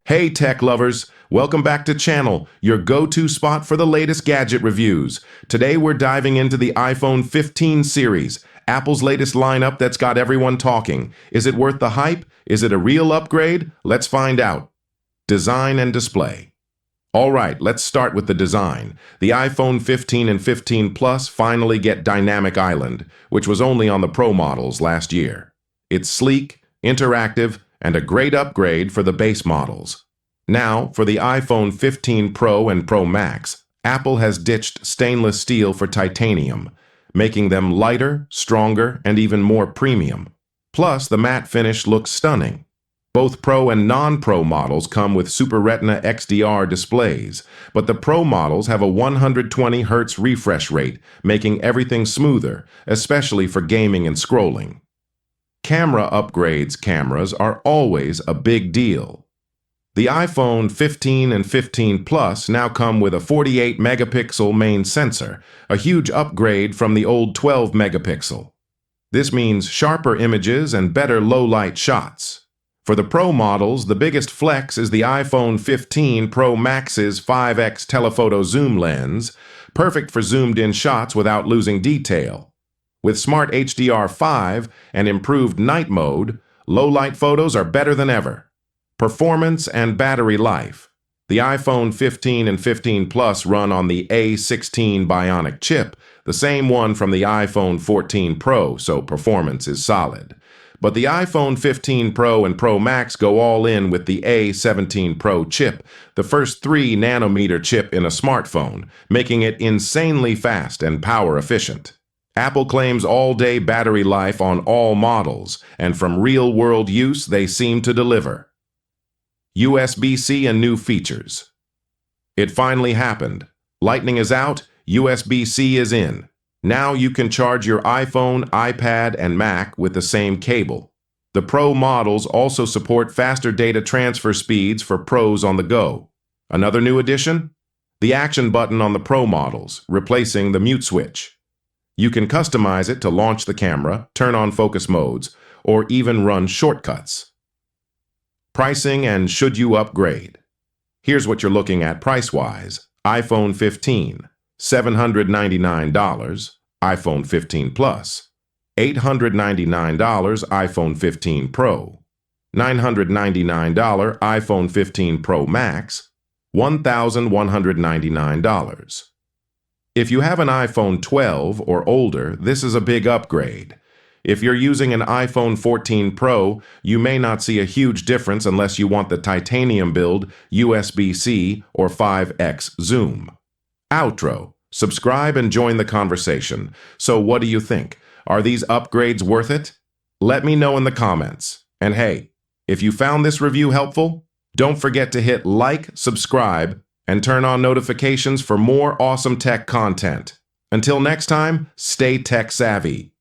Hey tech lovers, welcome back to channel, your go-to spot for the latest gadget reviews. Today we're diving into the iPhone 15 series, Apple's latest lineup that's got everyone talking. Is it worth the hype? Is it a real upgrade? Let's find out. Design and display. All right, let's start with the design. The iPhone 15 and 15 Plus finally get Dynamic Island, which was only on the Pro models last year. It's sleek, interactive, and a great upgrade for the base models. Now, for the iPhone 15 Pro and Pro Max, Apple has ditched stainless steel for titanium, making them lighter, stronger, and even more premium. Plus, the matte finish looks stunning. Both Pro and non-Pro models come with Super Retina XDR displays, but the Pro models have a 120Hz refresh rate, making everything smoother, especially for gaming and scrolling. Camera upgrades. Cameras are always a big deal. The iPhone 15 and 15 Plus now come with a 48-megapixel main sensor, a huge upgrade from the old 12-megapixel. This means sharper images and better low-light shots. For the Pro models, the biggest flex is the iPhone 15 Pro Max's 5x telephoto zoom lens, perfect for zoomed-in shots without losing detail. With Smart HDR5 and improved night mode, low-light photos are better than ever. Performance and battery life. The iPhone 15 and 15 Plus run on the A16 Bionic chip, the same one from the iPhone 14 Pro, so performance is solid. But the iPhone 15 Pro and Pro Max go all in with the A17 Pro chip, the first 3-nanometer chip in a smartphone, making it insanely fast and power efficient. Apple claims all-day battery life on all models, and from real-world use, they seem to deliver. USB-C and new features. It finally happened. Lightning is out, USB-C is in. Now you can charge your iPhone, iPad, and Mac with the same cable. The Pro models also support faster data transfer speeds for pros on the go. Another new addition? The action button on the Pro models, replacing the mute switch. You can customize it to launch the camera, turn on focus modes, or even run shortcuts. Pricing and should you upgrade? Here's what you're looking at price-wise. iPhone 15, $799, iPhone 15 Plus, $899 iPhone 15 Pro, $999 iPhone 15 Pro Max, $1,199. If you have an iPhone 12 or older, this is a big upgrade. If you're using an iPhone 14 Pro, you may not see a huge difference unless you want the titanium build, USB-C, or 5x zoom. Outro. Subscribe and join the conversation. So what do you think? Are these upgrades worth it? Let me know in the comments. And hey, if you found this review helpful, don't forget to hit like, subscribe, and turn on notifications for more awesome tech content. Until next time, stay tech savvy.